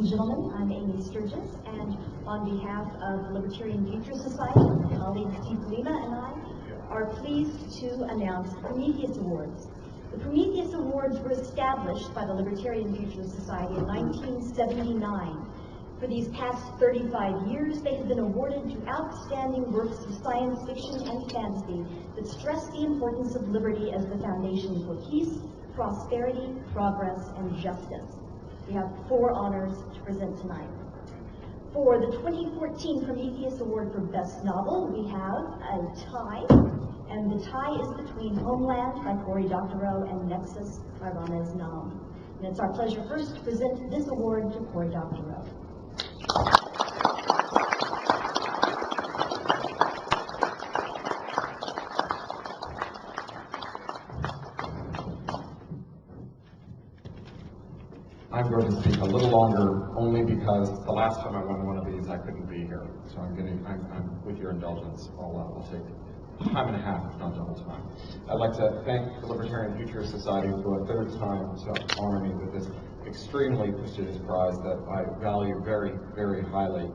and gentlemen, I'm Amy Sturgis, and on behalf of the Libertarian Future Society, my colleague Steve Lima and I are pleased to announce the Prometheus Awards. The Prometheus Awards were established by the Libertarian Future Society in 1979. For these past 35 years, they have been awarded to outstanding works of science fiction and fantasy that stress the importance of liberty as the foundation for peace, prosperity, progress, and justice. We have 4 honors to present tonight. For the 2014 Prometheus Award for Best Novel, we have a tie, and the tie is between Homeland by Cory Doctorow and Nexus by Ramez Nam. And it's our pleasure first to present this award to Cory Doctorow. I'm going to speak a little longer only because the last time I won one of these I couldn't be here. So I'm with your indulgence, I'll take time and a half, if not double time. I'd like to thank the Libertarian Future Society for a third time to honor me with this extremely prestigious prize that I value very, very highly.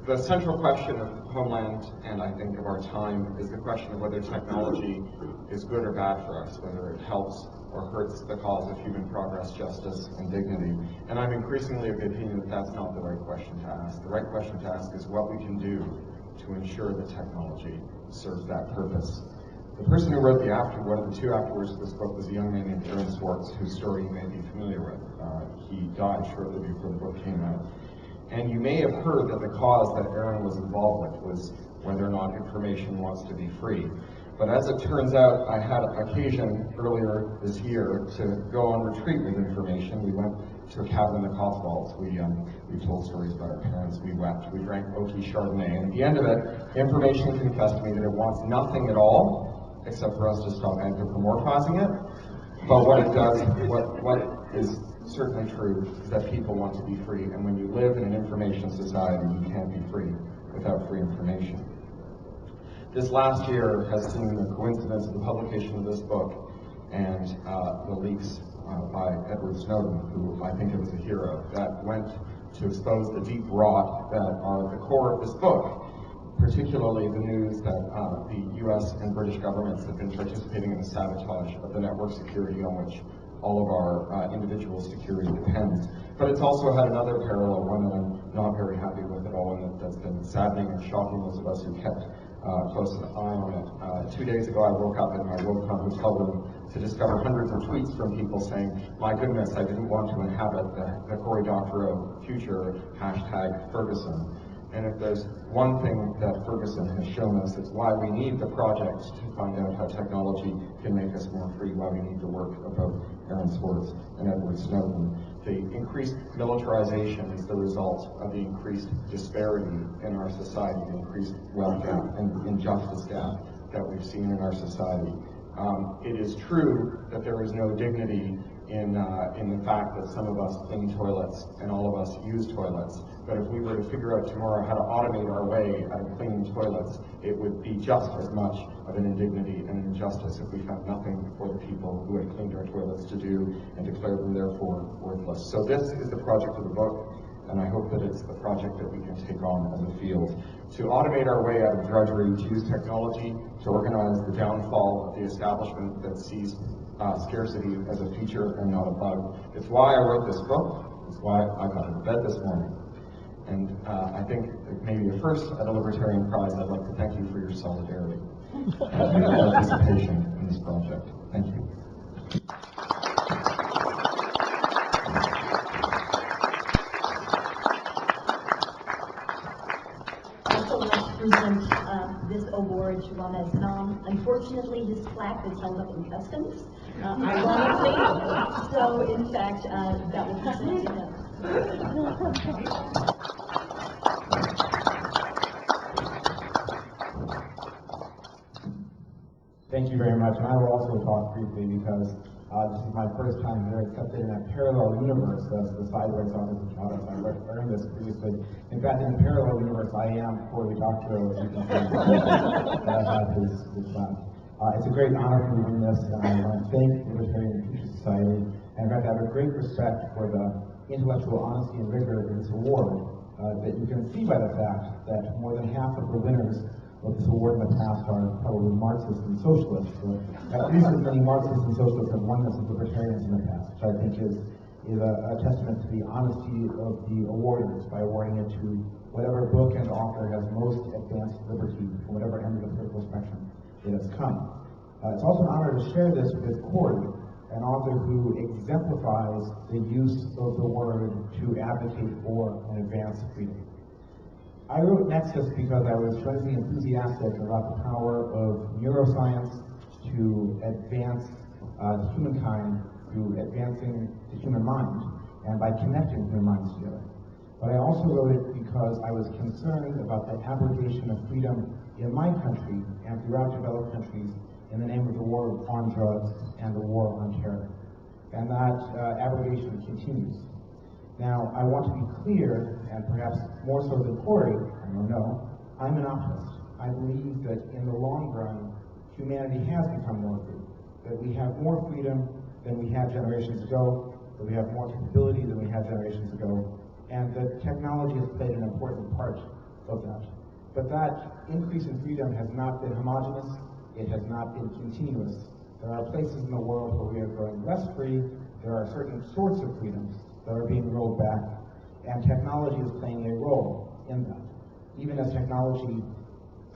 The central question of Homeland, and I think of our time, is the question of whether technology is good or bad for us, whether it helps or hurts the cause of human progress, justice, and dignity. And I'm increasingly of the opinion that that's not the right question to ask. The right question to ask is what we can do to ensure that technology serves that purpose. The person who wrote one of the 2 afterwords of this book was a young man named Aaron Swartz, whose story you may be familiar with. He died shortly before the book came out. And you may have heard that the cause that Aaron was involved with was whether or not information wants to be free. But as it turns out, I had occasion earlier this year to go on retreat with information. We went to a cabin in the Cotswolds. We told stories about our parents. We wept. We drank oaky Chardonnay. And at the end of it, information confessed to me that it wants nothing at all except for us to stop anthropomorphizing it. But what it does, what is certainly true, is that people want to be free. And when you live in an information society, you can't be free without free information. This last year has seen the coincidence of the publication of this book and the leaks by Edward Snowden, who I think of as a hero, that went to expose the deep rot that are at the core of this book, particularly the news that the U.S. and British governments have been participating in the sabotage of the network security on which all of our individual security depends. But it's also had another parallel, one that I'm not very happy with at all, and that's been saddening and shocking those of us who kept close an eye on it. 2 days ago, I woke up in my Wobegon hotel room to discover hundreds of tweets from people saying, my goodness, I didn't want to inhabit the Cory Doctorow future, #Ferguson. And if there's one thing that Ferguson has shown us, it's why we need the project to find out how technology can make us more free, why we need the work of both Aaron Swartz and Edward Snowden. The increased militarization is the result of the increased disparity in our society, the increased wealth gap and injustice gap that we've seen in our society. It is true that there is no dignity in the fact that some of us clean toilets and all of us use toilets. But if we were to figure out tomorrow how to automate our way out of cleaning toilets, it would be just as much of an indignity and an injustice if we found nothing for the people who had cleaned our toilets to do and declared them therefore worthless. So this is the project of the book, and I hope that it's the project that we can take on as a field. To automate our way out of drudgery, to use technology to organize the downfall of the establishment that sees scarcity as a feature and not a bug. It's why I wrote this book. It's why I got out of bed this morning. And I think maybe a first at a Libertarian Prize, I'd like to thank you for your solidarity and your participation in this project. Thank you. I'd also like to present this award to Ramez Nam. Unfortunately, his plaque is held up in customs, ironically. So, in fact, that will be sent to him. Thank you very much, and I will also talk briefly because this is my first time here, except in a parallel universe, as the sideways office of Chatham. I learned this previously. In fact, in a parallel universe, I am Cory Doctorow, as you can see, that I have his son. It's a great honor for me to win this, and I want to thank the Libertarian Future Society, and in fact, I have a great respect for the intellectual honesty and rigor in this award, that you can see by the fact that more than half of the winners of this award in the past are probably Marxists and socialists. So at least as many Marxists and socialists have won this as libertarians in the past, which I think is a testament to the honesty of the awarders by awarding it to whatever book and author has most advanced liberty from whatever end of the political spectrum it has come. It's also an honor to share this with Corey, an author who exemplifies the use of the word to advocate for and advance freedom. I wrote Nexus because I was tremendously enthusiastic about the power of neuroscience to advance humankind through advancing the human mind and by connecting human minds together. But I also wrote it because I was concerned about the abrogation of freedom in my country and throughout developed countries in the name of the war on drugs and the war on terror. And that abrogation continues. Now, I want to be clear, and perhaps more so than Corey, I don't know, I'm an optimist. I believe that in the long run, humanity has become more free, that we have more freedom than we had generations ago, that we have more capability than we had generations ago, and that technology has played an important part of that. But that increase in freedom has not been homogeneous, it has not been continuous. There are places in the world where we are growing less free, there are certain sorts of freedoms that are being rolled back, and technology is playing a role in that. Even as technology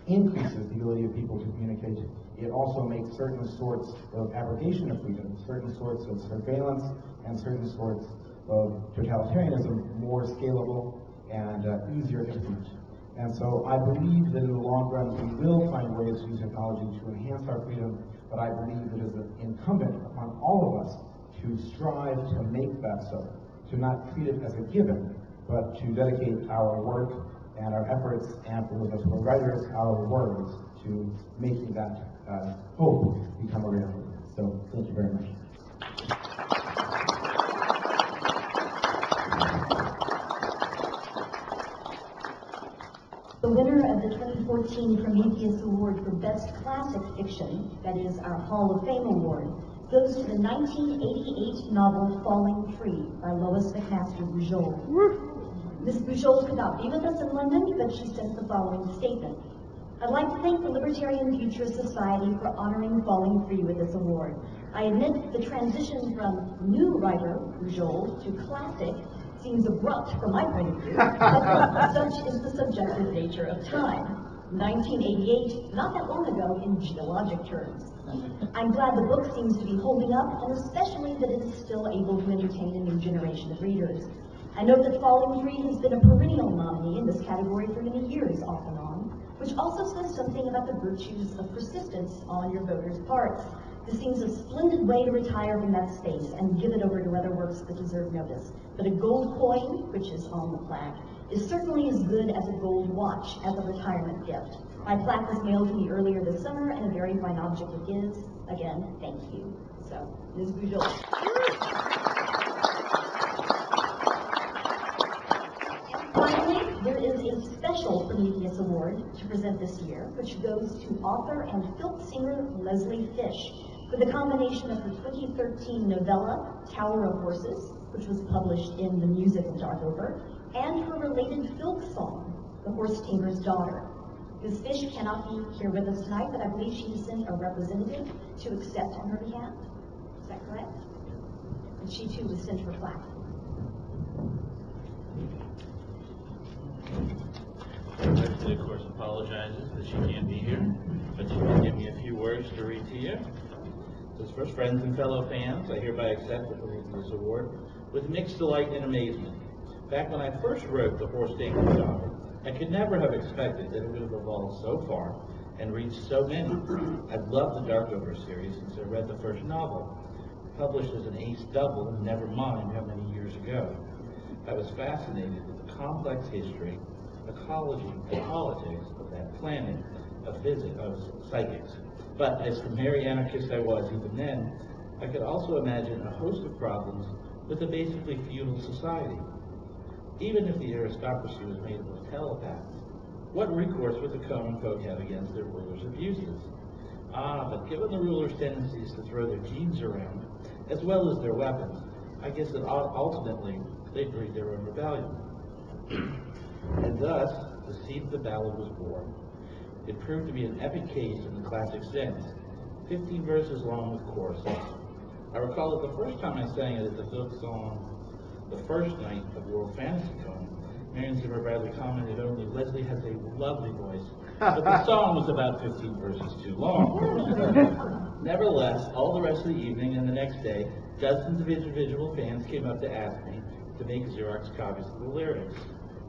increases the ability of people to communicate, it also makes certain sorts of abrogation of freedom, certain sorts of surveillance, and certain sorts of totalitarianism more scalable and easier to implement. And so I believe that in the long run we will find ways to use technology to enhance our freedom, but I believe it is incumbent upon all of us to strive to make that so, to not treat it as a given, but to dedicate our work and our efforts, and for those of us who are writers, our words, to making that hope become a reality. So thank you very much. The winner of the 2014 Prometheus Award for Best Classic Fiction, that is our Hall of Fame Award, goes to the 1988 novel Falling Free by Lois McMaster Bujold. Ms. Bujold could not be with us in London, but she sent the following statement. I'd like to thank the Libertarian Futurist Society for honoring Falling Free with this award. I admit the transition from new writer Bujold to classic seems abrupt from my point of view, but such is the subjective nature of time. 1988, not that long ago in geologic terms. I'm glad the book seems to be holding up, and especially that it is still able to entertain a new generation of readers. I note that Falling Free has been a perennial nominee in this category for many years, off and on, which also says something about the virtues of persistence on your voters' parts. This seems a splendid way to retire from that space and give it over to other works that deserve notice. But a gold coin, which is on the plaque, is certainly as good as a gold watch as a retirement gift. My plaque was mailed to me earlier this summer, and a very fine object it is. Again, thank you. So, Ms. Bujold. Finally, there is a special Prometheus Award to present this year, which goes to author and filth singer Leslie Fish for the combination of her 2013 novella, Tower of Horses, which was published in The Music of Darkover, and her related filth song, The Horse Tamer's Daughter. Ms. Fish cannot be here with us tonight, but I believe she has sent a representative to accept on her behalf. Is that correct? And she too was sent her plaque. Leslie, of course, apologizes that she can't be here, but she did give me a few words to read to you. It says, first, friends and fellow fans, I hereby accept the Prometheus Award with mixed delight and amazement. Back when I first wrote The Horse Tamer's Daughter, I could never have expected that it would have evolved so far and reached so many. I've loved the Darkover series since I read the first novel, published as an ace double, never mind how many years ago. I was fascinated with the complex history, ecology, and politics of that planet of physics, of psychics. But as the merry anarchist I was even then, I could also imagine a host of problems with a basically feudal society. Even if the aristocracy was made up of telepaths, what recourse would the common folk have against their rulers' abuses? But given the rulers' tendencies to throw their genes around, as well as their weapons, I guess that ultimately they breed their own rebellion. And thus, the seed of the ballad was born. It proved to be an epic case in the classic sense, 15 verses long with choruses. I recall that the first time I sang it at the folk song, the first night of World Fantasy Con, Marion Zimmer Bradley commented only, "Leslie has a lovely voice," but the song was about 15 verses too long. Nevertheless, all the rest of the evening and the next day, dozens of individual fans came up to ask me to make Xerox copies of the lyrics.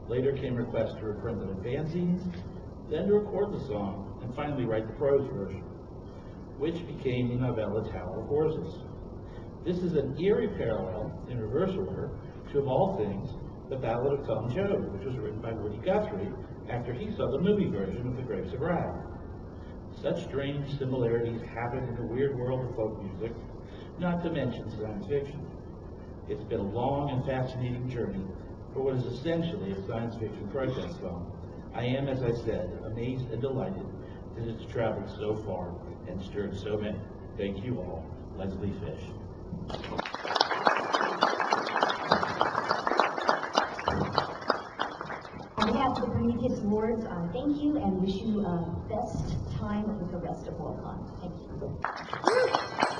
Later came requests to reprint them in fanzines, then to record the song, and finally write the prose version, which became the novella Tower of Horses. This is an eerie parallel, in reverse order, to, of all things, the Ballad of Tom Joad, which was written by Woody Guthrie after he saw the movie version of The Grapes of Wrath. Such strange similarities happen in the weird world of folk music, not to mention science fiction. It's been a long and fascinating journey for what is essentially a science fiction protest song. I am, as I said, amazed and delighted that it's traveled so far and stirred so many. Thank you all. Leslie Fish. On behalf of the Prometheus Awards, thank you and wish you best time with the rest of WorldCon. Thank you.